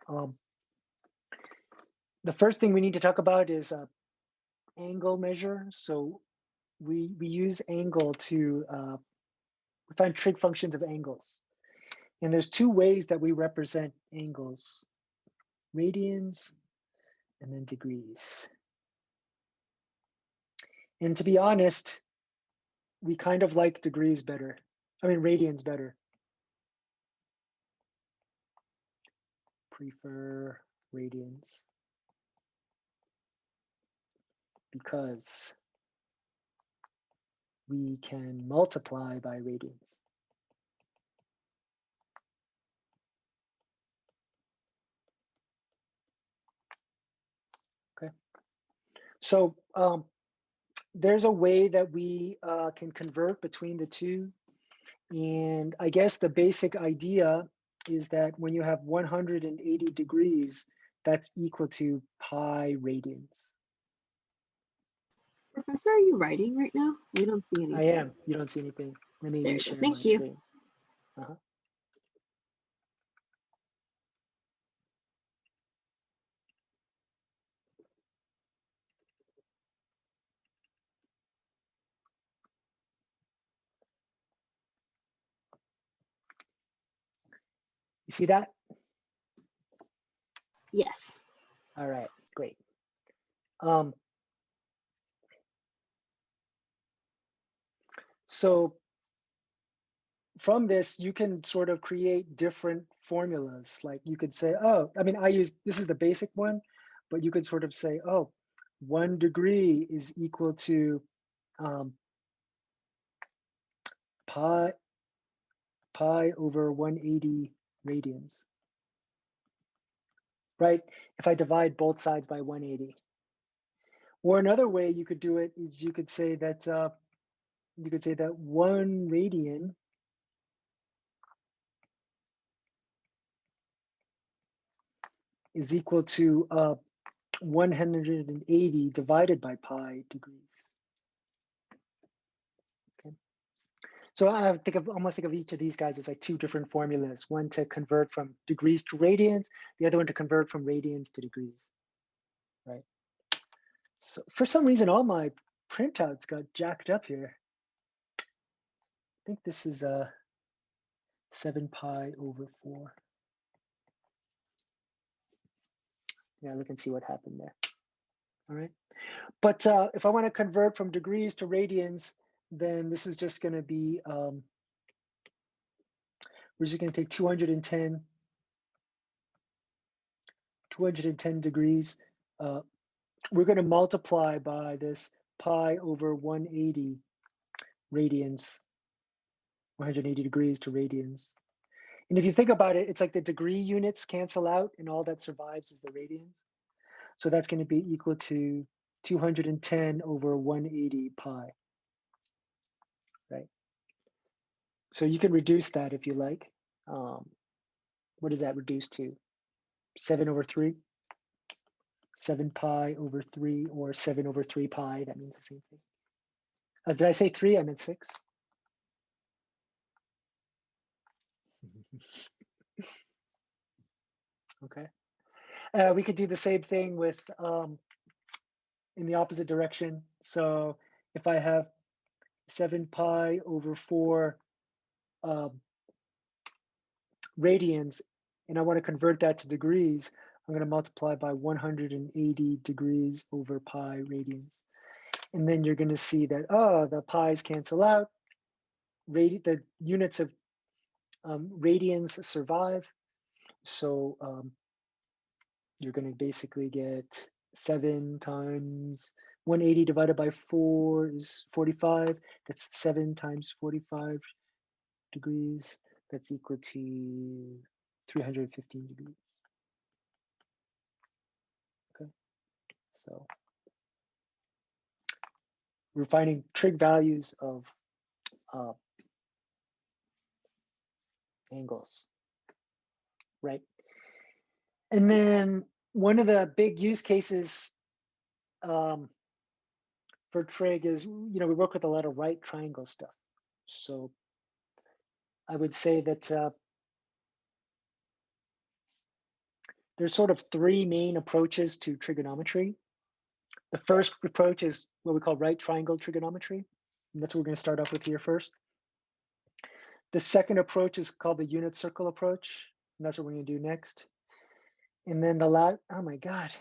Um, the first thing we need to talk about is angle measure. So we use angle to find trig functions of angles. And there's two ways that we represent angles: radians and then degrees. And to be honest, we kind of like degrees better. I mean, radians better. Prefer radians because we can multiply by radians. Okay. So there's a way that we can convert between the two. And I guess the basic idea is that when you have 180 degrees, that's equal to pi radians. Professor, are you writing right now? We don't see I anything. am. You don't see anything. Let me There you go. reshare my Thank you. screen. Uh-huh. You see that? Yes. All right, great. Um, so from this, you can sort of create different formulas. Like you could say, oh, I mean, this is the basic one, but you could sort of say, oh, 1 degree is equal to pi over 180 radians, right? If I divide both sides by 180. Or another way you could do it is you could say that 1 radian is equal to 180 divided by pi degrees. Okay. So I almost think of each of these guys as like two different formulas: one to convert from degrees to radians, the other one to convert from radians to degrees, right? So for some reason, all my printouts got jacked up here. I think this is 7 pi over 4. Yeah, look and see what happened there. All right. But if I want to convert from degrees to radians, then this is just going to be, we're just going to take 210 degrees. We're going to multiply by this pi over 180 radians, 180 degrees to radians. And if you think about it, it's like the degree units cancel out and all that survives is the radians. So that's going to be equal to 210 over 180 pi, right? So you can reduce that if you like. What does that reduce to? 7 over 3? 7 pi over 3 or 7 over 3 pi, that means the same thing. Did I say 3? I meant 6. Okay. We could do the same thing with in the opposite direction. So if I have 7 pi over 4 radians and I want to convert that to degrees, I'm going to multiply by 180 degrees over pi radians. And then you're going to see that, oh, the pi's cancel out. The units of radians survive. So you're going to basically get 7 times 180 divided by 4 is 45. That's 7 times 45 degrees. That's equal to 315 degrees. Okay, so we're finding trig values of angles, right? And then one of the big use cases for trig is, we work with a lot of right triangle stuff. So I would say that there's sort of three main approaches to trigonometry. The first approach is what we call right triangle trigonometry. And that's what we're going to start off with here first. The second approach is called the unit circle approach. And that's what we're going to do next. And then the last, oh my God.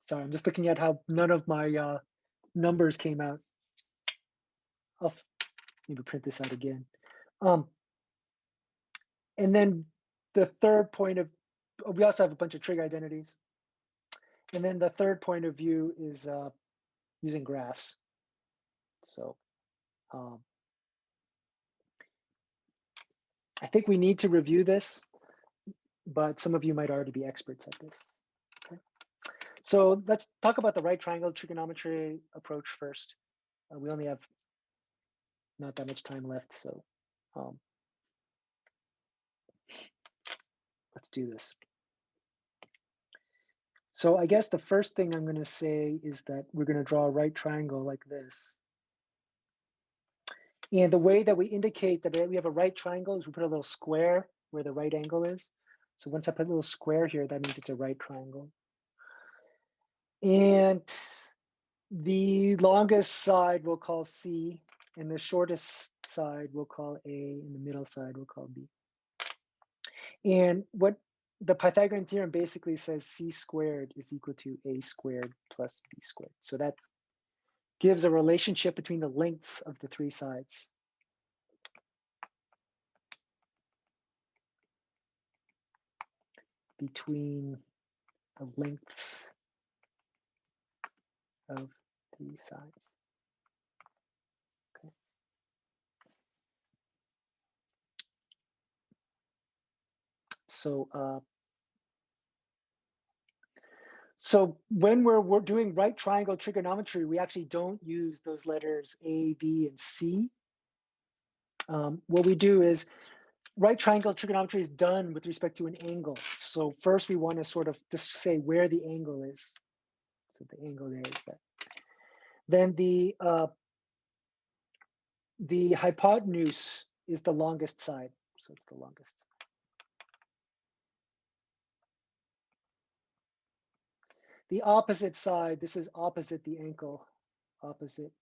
Sorry, I'm just looking at how none of my numbers came out. I'll maybe print this out again. And then the third point of, we also have a bunch of trig identities. And then the third point of view is using graphs. So I think we need to review this, but some of you might already be experts at this. Okay. So let's talk about the right triangle trigonometry approach first. We only have not that much time left, so let's do this. So I guess the first thing I'm going to say is that we're going to draw a right triangle like this. And the way that we indicate that we have a right triangle is we put a little square where the right angle is. So once I put a little square here, that means it's a right triangle. And the longest side we'll call C, and the shortest side we'll call A, and the middle side we'll call B. And what the Pythagorean theorem basically says, C squared is equal to A squared plus B squared. So that gives a relationship between the lengths of the three sides. Between the lengths of three sides. Okay. So when we're doing right triangle trigonometry, we actually don't use those letters A, B, and C. What we do is right triangle trigonometry is done with respect to an angle. So first we want to sort of just say where the angle is. So the angle there is that. Then the hypotenuse is the longest side. So it's the longest. The opposite side, this is opposite the ankle, opposite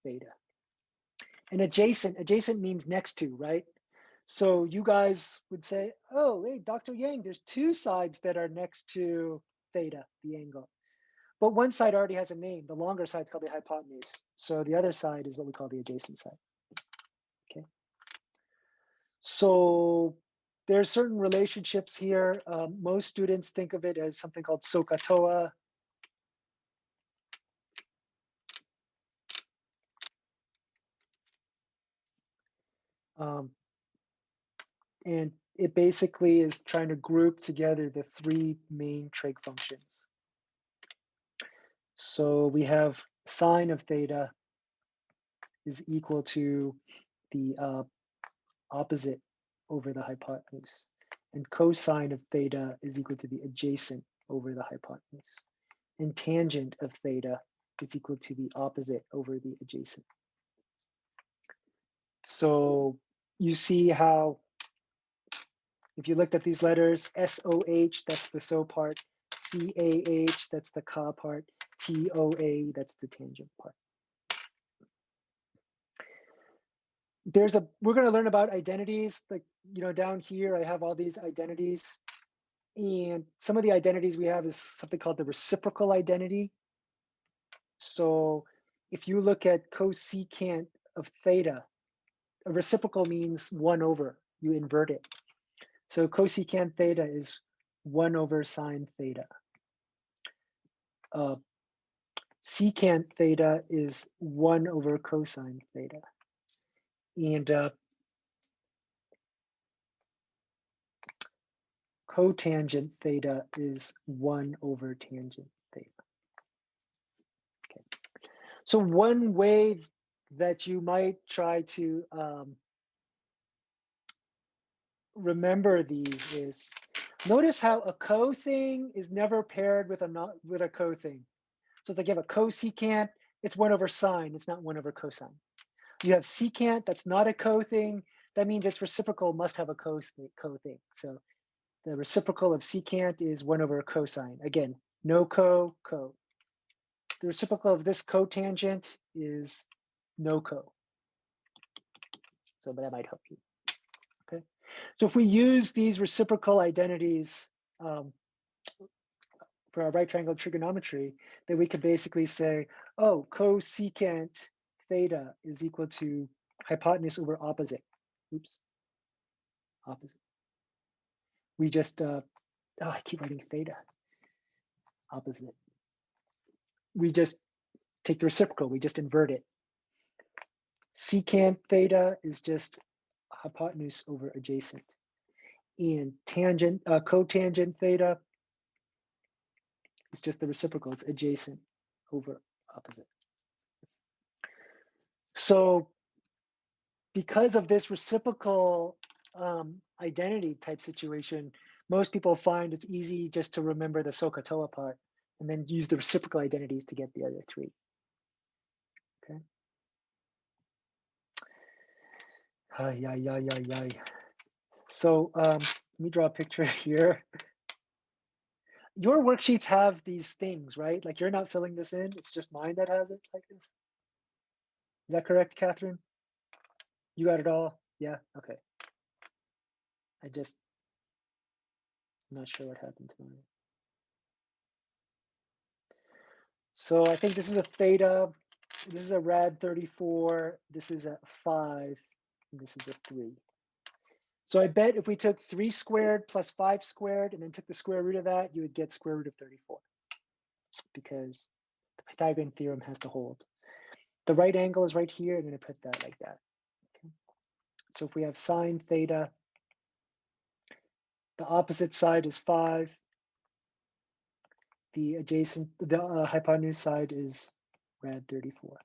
theta. And adjacent means next to, right? So you guys would say, oh, hey, Dr. Yang, there's two sides that are next to theta, the angle. But one side already has a name. The longer side is called the hypotenuse. So the other side is what we call the adjacent side. Okay. So there are certain relationships here. Most students think of it as something called SOHCAHTOA. And it basically is trying to group together the three main trig functions. So we have sine of theta is equal to the opposite over the hypotenuse. And cosine of theta is equal to the adjacent over the hypotenuse. And tangent of theta is equal to the opposite over the adjacent. So you see how, if you looked at these letters, SOH, that's the so part, CAH, that's the ca part, TOA, that's the tangent part. We're going to learn about identities. Like, down here, I have all these identities. And some of the identities we have is something called the reciprocal identity. So if you look at cosecant of theta, a reciprocal means 1 over, you invert it. So cosecant theta is 1 over sine theta. Secant theta is 1 over cosine theta. And cotangent theta is 1 over tangent theta. Okay. So one way that you might try to remember these is, notice how a co thing is never paired with a co thing. So it's like you have a cosecant, it's 1 over sine, it's not 1 over cosine. You have secant, that's not a co thing. That means its reciprocal must have a co thing. So The reciprocal of secant is 1 over cosine. Again, no co. The reciprocal of this cotangent is no co. So that might help you. Okay. So if we use these reciprocal identities for our right triangle trigonometry, then we could basically say, oh, cosecant theta is equal to hypotenuse over opposite. Oops. Opposite. We just, I keep writing theta. Opposite. We just take the reciprocal, we just invert it. Secant theta is just hypotenuse over adjacent. And tangent, cotangent theta is just the reciprocal, it's adjacent over opposite. So because of this reciprocal identity type situation, most people find it's easy just to remember the SOHCAHTOA part and then use the reciprocal identities to get the other three. Okay. So let me draw a picture here. Your worksheets have these things, right? Like you're not filling this in. It's just mine that has it like this. Is that correct, Catherine? You got it all? Yeah, okay. I'm not sure what happened to mine. So I think this is a theta. This is a rad 34. This is a 5. And this is a 3. So I bet if we took 3 squared plus 5 squared and then took the square root of that, you would get square root of 34 because the Pythagorean theorem has to hold. The right angle is right here. I'm going to put that like that. Okay. So if we have sine theta, the opposite side is 5. The hypotenuse side is rad 34,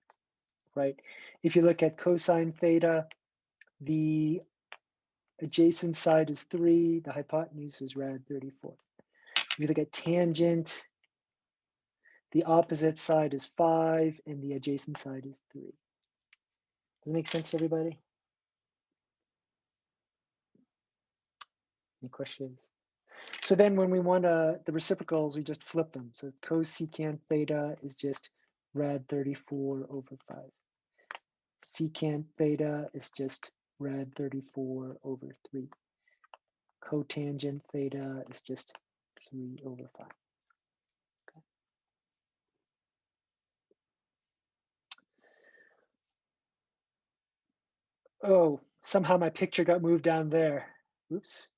right? If you look at cosine theta, the adjacent side is 3, the hypotenuse is rad 34. If you look at tangent, the opposite side is 5 and the adjacent side is 3. Does that make sense to everybody? Any questions? So then when we want the reciprocals, we just flip them. So cosecant theta is just rad 34 over 5. Secant theta is just rad 34 over 3. Cotangent theta is just 3 over 5. Okay. Oh, somehow my picture got moved down there. Oops.